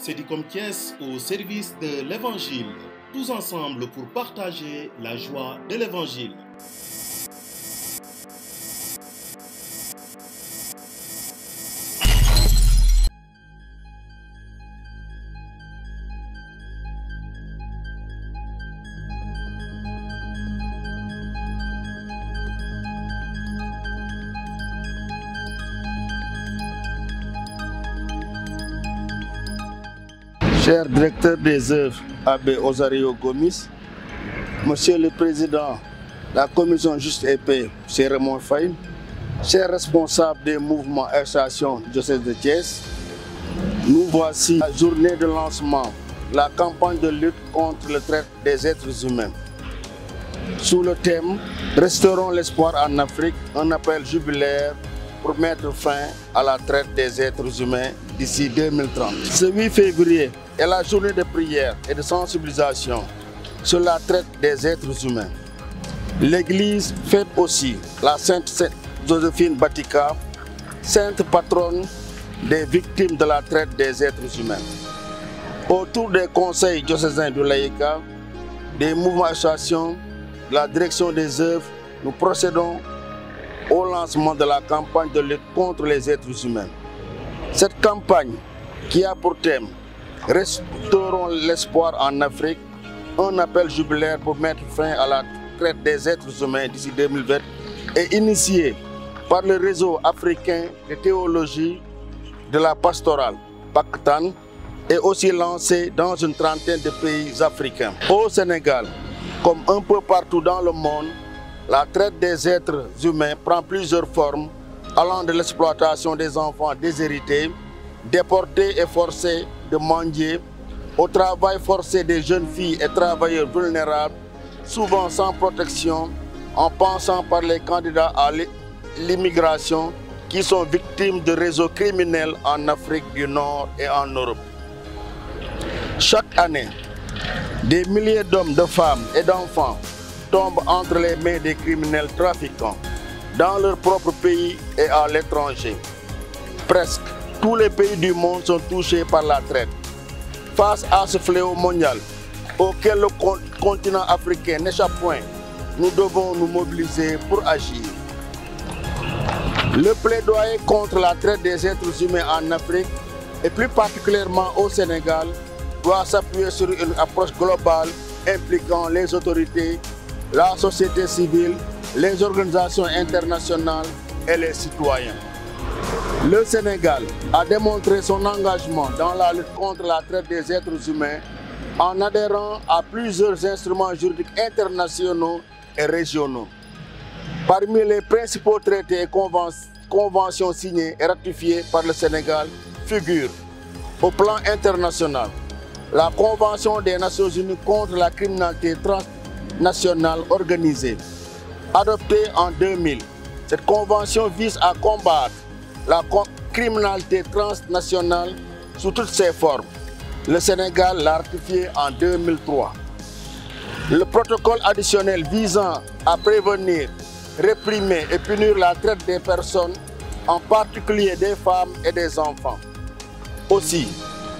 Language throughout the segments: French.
Sedicom Thiès au service de l'Évangile, tous ensemble pour partager la joie de l'Évangile. Cher directeur des œuvres Abbé Osario Gomis, Monsieur le Président de la Commission Juste et Paix, M. Raymond Faye, chers responsables des mouvements et associations du diocèse de Thiès, nous voici à la journée de lancement de la campagne de lutte contre le traite des êtres humains. Sous le thème « Restaurons l'espoir en Afrique », un appel jubilaire pour mettre fin à la traite des êtres humains d'ici 2030. Ce 8 février est la journée de prière et de sensibilisation sur la traite des êtres humains. L'Église fête aussi la Sainte Joséphine Batika, sainte patronne des victimes de la traite des êtres humains. Autour des conseils diocésains du laïcat, des mouvements associations, de la direction des œuvres, nous procédons au lancement de la campagne de lutte contre les êtres humains. Cette campagne qui a pour thème « Restaurons l'espoir en Afrique », un appel jubilaire pour mettre fin à la traite des êtres humains d'ici 2020, est initiée par le réseau africain de théologie de la pastorale, PACTAN, et aussi lancée dans une trentaine de pays africains. Au Sénégal, comme un peu partout dans le monde, la traite des êtres humains prend plusieurs formes, allant de l'exploitation des enfants déshérités, déportés et forcés de mendier, au travail forcé des jeunes filles et travailleurs vulnérables, souvent sans protection, en passant par les candidats à l'immigration qui sont victimes de réseaux criminels en Afrique du Nord et en Europe. Chaque année, des milliers d'hommes, de femmes et d'enfants tombent entre les mains des criminels trafiquants dans leur propre pays et à l'étranger. Presque tous les pays du monde sont touchés par la traite. Face à ce fléau mondial auquel le continent africain n'échappe point, nous devons nous mobiliser pour agir. Le plaidoyer contre la traite des êtres humains en Afrique, et plus particulièrement au Sénégal, doit s'appuyer sur une approche globale impliquant les autorités, la société civile, les organisations internationales et les citoyens. Le Sénégal a démontré son engagement dans la lutte contre la traite des êtres humains en adhérant à plusieurs instruments juridiques internationaux et régionaux. Parmi les principaux traités et conventions signées et ratifiées par le Sénégal figurent, au plan international, la Convention des Nations Unies contre la criminalité transnationale organisée, adoptée en 2000. Cette convention vise à combattre la criminalité transnationale sous toutes ses formes. Le Sénégal l'a ratifié en 2003. Le protocole additionnel visant à prévenir, réprimer et punir la traite des personnes, en particulier des femmes et des enfants, aussi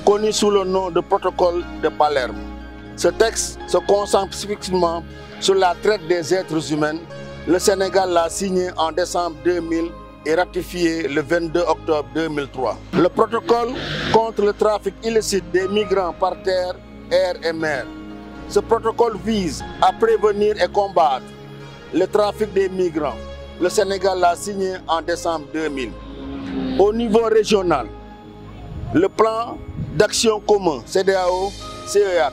connu sous le nom de protocole de Palerme. Ce texte se concentre spécifiquement sur la traite des êtres humains. Le Sénégal l'a signé en décembre 2000 et ratifié le 22 octobre 2003. Le protocole contre le trafic illicite des migrants par terre, air et mer. Ce protocole vise à prévenir et combattre le trafic des migrants. Le Sénégal l'a signé en décembre 2000. Au niveau régional, le plan d'action commun CEDEAO-CEAC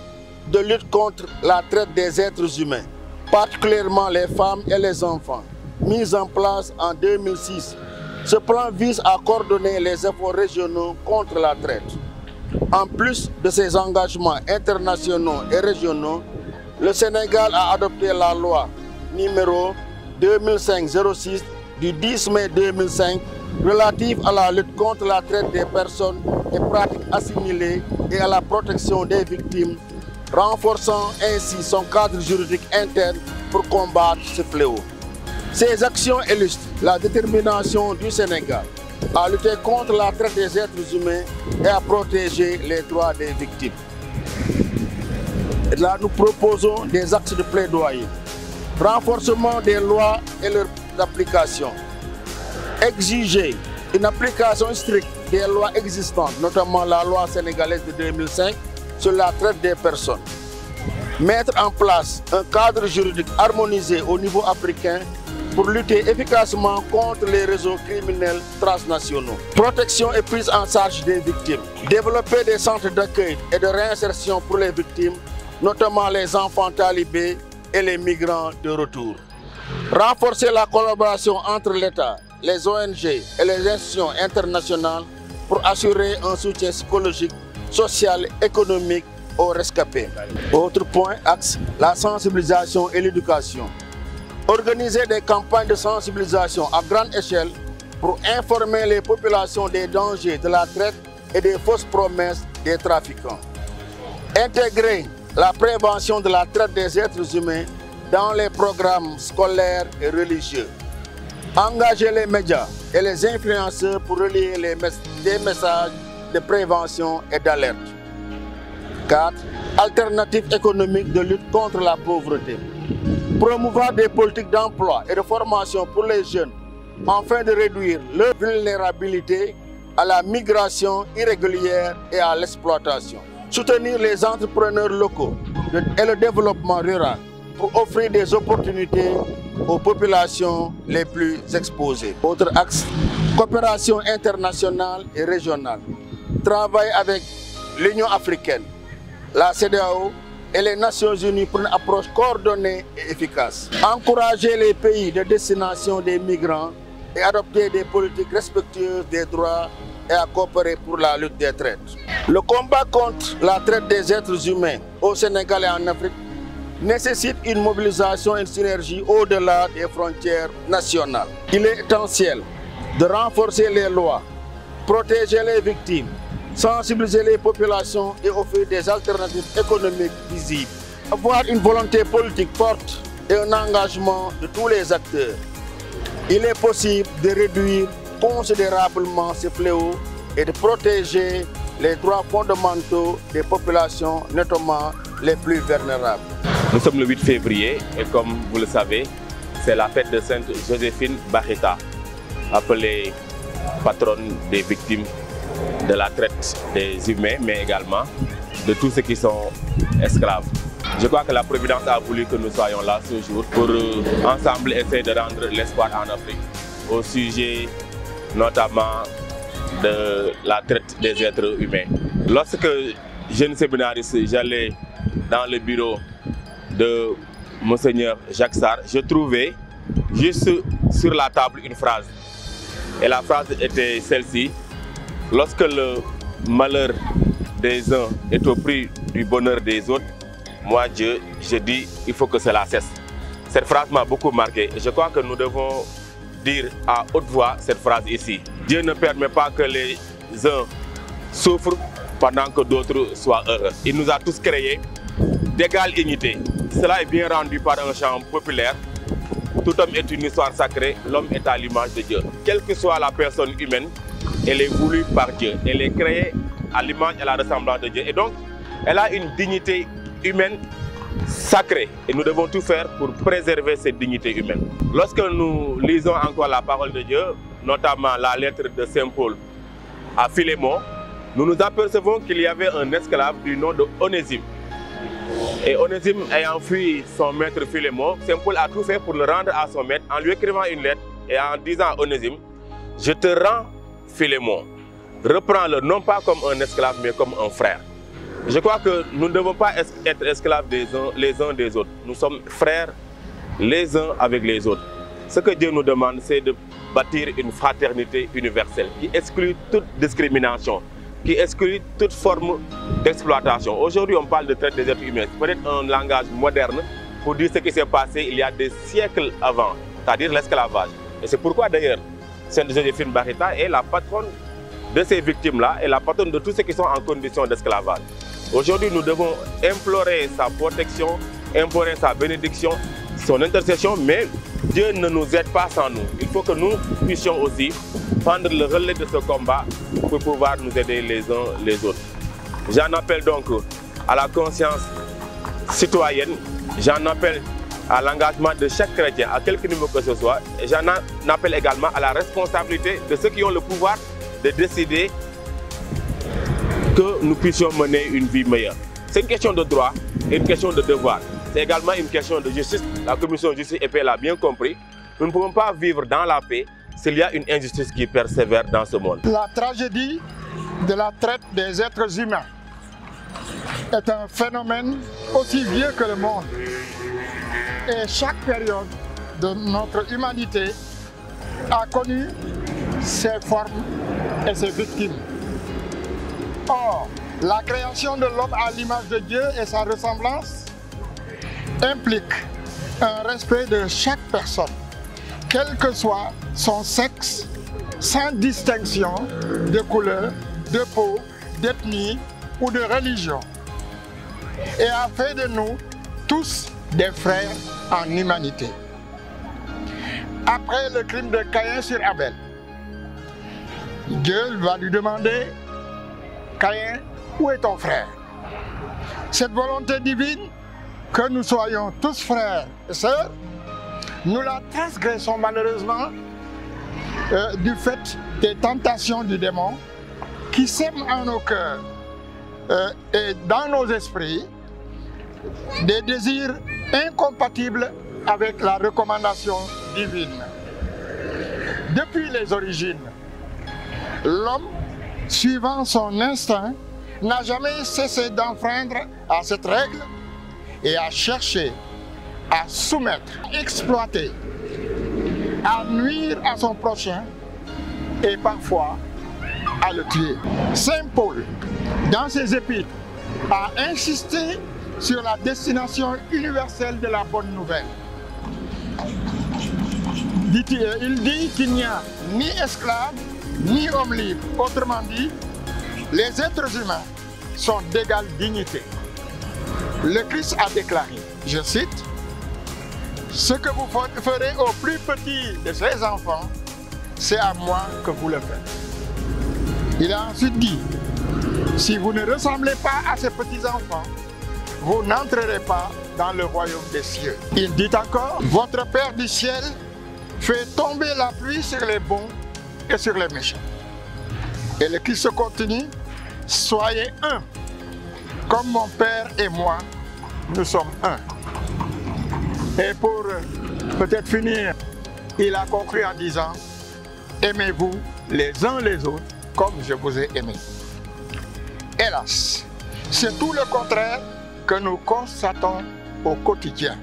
de lutte contre la traite des êtres humains, particulièrement les femmes et les enfants, mis en place en 2006. Ce plan vise à coordonner les efforts régionaux contre la traite. En plus de ces engagements internationaux et régionaux, le Sénégal a adopté la loi numéro 2005-06 du 10 mai 2005 relative à la lutte contre la traite des personnes et pratiques assimilées et à la protection des victimes, renforçant ainsi son cadre juridique interne pour combattre ce fléau. Ces actions illustrent la détermination du Sénégal à lutter contre la traite des êtres humains et à protéger les droits des victimes. Et là, nous proposons des axes de plaidoyer. Renforcement des lois et leur application. Exiger une application stricte des lois existantes, notamment la loi sénégalaise de 2005 sur la traite des personnes. Mettre en place un cadre juridique harmonisé au niveau africain pour lutter efficacement contre les réseaux criminels transnationaux. Protection et prise en charge des victimes. Développer des centres d'accueil et de réinsertion pour les victimes, notamment les enfants talibés et les migrants de retour. Renforcer la collaboration entre l'État, les ONG et les institutions internationales pour assurer un soutien psychologique, social et économique aux rescapés. Autre point, axe, la sensibilisation et l'éducation. Organiser des campagnes de sensibilisation à grande échelle pour informer les populations des dangers de la traite et des fausses promesses des trafiquants. Intégrer la prévention de la traite des êtres humains dans les programmes scolaires et religieux. Engager les médias et les influenceurs pour relayer des messages de prévention et d'alerte. 4. Alternatives économiques de lutte contre la pauvreté. Promouvoir des politiques d'emploi et de formation pour les jeunes afin de réduire leur vulnérabilité à la migration irrégulière et à l'exploitation. Soutenir les entrepreneurs locaux et le développement rural pour offrir des opportunités aux populations les plus exposées. Autre axe, coopération internationale et régionale. Travail avec l'Union africaine, la CEDEAO et les Nations Unies pour une approche coordonnée et efficace. Encourager les pays de destination des migrants et adopter des politiques respectueuses des droits et à coopérer pour la lutte des traites. Le combat contre la traite des êtres humains au Sénégal et en Afrique nécessite une mobilisation et une synergie au-delà des frontières nationales. Il est essentiel de renforcer les lois, protéger les victimes, sensibiliser les populations et offrir des alternatives économiques visibles. Avoir une volonté politique forte et un engagement de tous les acteurs. Il est possible de réduire considérablement ce fléau et de protéger les droits fondamentaux des populations, notamment les plus vulnérables. Nous sommes le 8 février et comme vous le savez, c'est la fête de Sainte Joséphine Bakhita, appelée patronne des victimes de la traite des humains, mais également de tous ceux qui sont esclaves. Je crois que la Providence a voulu que nous soyons là ce jour pour ensemble essayer de rendre l'espoir en Afrique au sujet notamment de la traite des êtres humains. Lorsque jeune séminariste, j'allais dans le bureau de Monseigneur Jacques Sarr, je trouvais juste sur la table une phrase. Et la phrase était celle-ci: lorsque le malheur des uns est au prix du bonheur des autres, moi Dieu, je dis, il faut que cela cesse. Cette phrase m'a beaucoup marqué et je crois que nous devons dire à haute voix cette phrase ici. Dieu ne permet pas que les uns souffrent pendant que d'autres soient heureux. Il nous a tous créés d'égale dignité. Cela est bien rendu par un chant populaire. Tout homme est une histoire sacrée, l'homme est à l'image de Dieu. Quelle que soit la personne humaine, elle est voulue par Dieu. Elle est créée à l'image et à la ressemblance de Dieu. Et donc, elle a une dignité humaine sacrée. Et nous devons tout faire pour préserver cette dignité humaine. Lorsque nous lisons encore la parole de Dieu, notamment la lettre de Saint Paul à Philémon, nous nous apercevons qu'il y avait un esclave du nom de Onésime. Et Onésime ayant fui son maître Philémon, Saint Paul a tout fait pour le rendre à son maître en lui écrivant une lettre et en disant à Onésime: je te rends Philémon, reprends-le non pas comme un esclave mais comme un frère. Je crois que nous ne devons pas être esclaves les uns des autres. Nous sommes frères les uns avec les autres. Ce que Dieu nous demande, c'est de bâtir une fraternité universelle qui exclut toute discrimination, qui exclut toute forme d'exploitation. Aujourd'hui, on parle de traite des êtres humains. C'est peut-être un langage moderne pour dire ce qui s'est passé il y a des siècles avant, c'est-à-dire l'esclavage. Et c'est pourquoi d'ailleurs, Sainte Joséphine Bakhita est la patronne de ces victimes-là et la patronne de tous ceux qui sont en condition d'esclavage. Aujourd'hui, nous devons implorer sa protection, implorer sa bénédiction, son intercession, mais Dieu ne nous aide pas sans nous. Il faut que nous puissions aussi prendre le relais de ce combat pour pouvoir nous aider les uns les autres. J'en appelle donc à la conscience citoyenne, j'en appelle à l'engagement de chaque chrétien, à quelque niveau que ce soit. J'en appelle également à la responsabilité de ceux qui ont le pouvoir de décider que nous puissions mener une vie meilleure. C'est une question de droit et une question de devoir. C'est également une question de justice. La commission de justice et paix l'a bien compris. Nous ne pouvons pas vivre dans la paix s'il y a une injustice qui persévère dans ce monde. La tragédie de la traite des êtres humains est un phénomène aussi vieux que le monde. Et chaque période de notre humanité a connu ses formes et ses victimes. Or, la création de l'homme à l'image de Dieu et sa ressemblance implique un respect de chaque personne, quel que soit son sexe, sans distinction de couleur, de peau, d'ethnie ou de religion, et a fait de nous tous des frères en humanité. Après le crime de Caïn sur Abel, Dieu va lui demander: Caïn, où est ton frère? Cette volonté divine, que nous soyons tous frères et sœurs, nous la transgressons malheureusement du fait des tentations du démon qui sème en nos cœurs et dans nos esprits des désirs incompatibles avec la recommandation divine. Depuis les origines, l'homme, suivant son instinct, n'a jamais cessé d'enfreindre à cette règle et à chercher à soumettre, à exploiter, à nuire à son prochain et parfois à le tuer. Saint Paul, dans ses épîtres, a insisté sur la destination universelle de la bonne nouvelle. Il dit qu'il n'y a ni esclave, ni homme libre. Autrement dit, les êtres humains sont d'égale dignité. Le Christ a déclaré, je cite, « Ce que vous ferez au plus petit de ces enfants, c'est à moi que vous le faites. » Il a ensuite dit, « Si vous ne ressemblez pas à ces petits-enfants, vous n'entrerez pas dans le royaume des cieux. » Il dit encore, « Votre Père du ciel fait tomber la pluie sur les bons et sur les méchants. » Et le Christ continue, « Soyez un, comme mon Père et moi, nous sommes un. » Et pour peut-être finir, il a conclu en disant, « Aimez-vous les uns les autres comme je vous ai aimé. » Hélas, c'est tout le contraire que nous constatons au quotidien.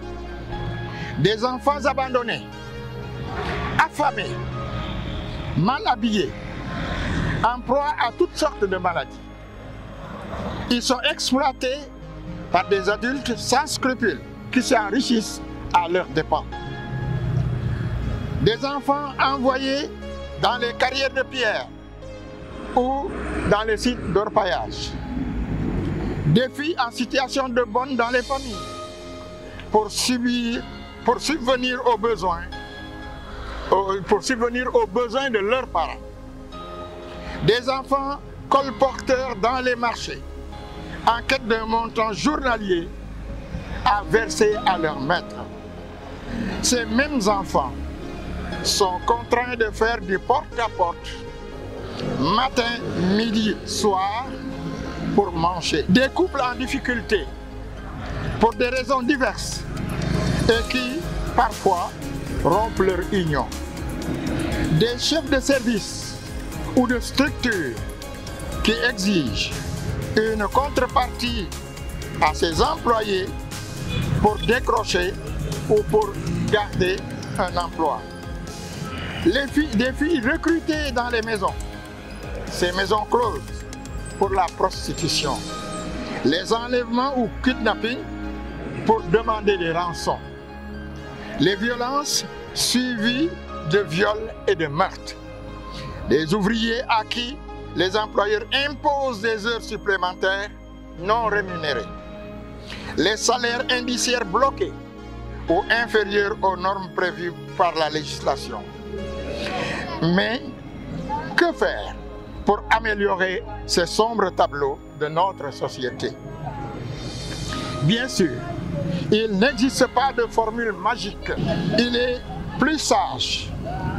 Des enfants abandonnés, affamés, mal habillés, en proie à toutes sortes de maladies. Ils sont exploités par des adultes sans scrupules qui s'enrichissent à leurs dépens. Des enfants envoyés dans les carrières de pierre ou dans les sites d'orpaillage. Des filles en situation de bonne dans les familles pour subvenir aux besoins de leurs parents. Des enfants colporteurs dans les marchés en quête d'un montant journalier à verser à leur maître. Ces mêmes enfants sont contraints de faire du porte-à-porte, matin, midi, soir, pour manger. Des couples en difficulté, pour des raisons diverses, et qui, parfois, rompent leur union. Des chefs de service ou de structures qui exigent une contrepartie à ses employés pour décrocher ou pour garder un emploi. Des filles recrutées dans les maisons, ces maisons closes, pour la prostitution. Les enlèvements ou kidnappings pour demander des rançons. Les violences suivies de viols et de meurtres. Des ouvriers à qui les employeurs imposent des heures supplémentaires non rémunérées. Les salaires indiciaires bloqués ou inférieurs aux normes prévues par la législation. Mais que faire pour améliorer ces sombres tableaux de notre société? Bien sûr, il n'existe pas de formule magique. Il est plus sage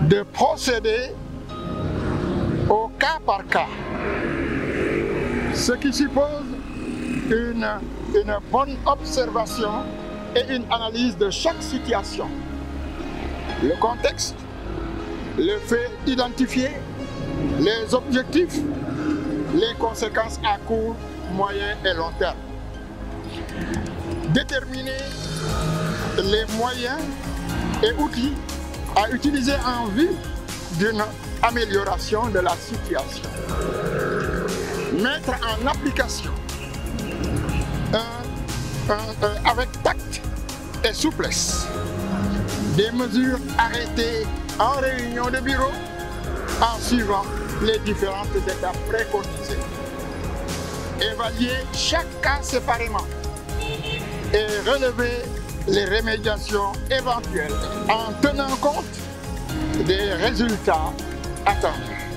de procéder au cas par cas, ce qui suppose une bonne observation et une analyse de chaque situation. Le contexte, le fait identifié, les objectifs, les conséquences à court, moyen et long terme. Déterminer les moyens et outils à utiliser en vue d'une amélioration de la situation. Mettre en application avec tact et souplesse des mesures arrêtées en réunion de bureau en suivant les différentes étapes préconisées. Évaluer chaque cas séparément et relever les remédiations éventuelles en tenant compte des résultats attendus.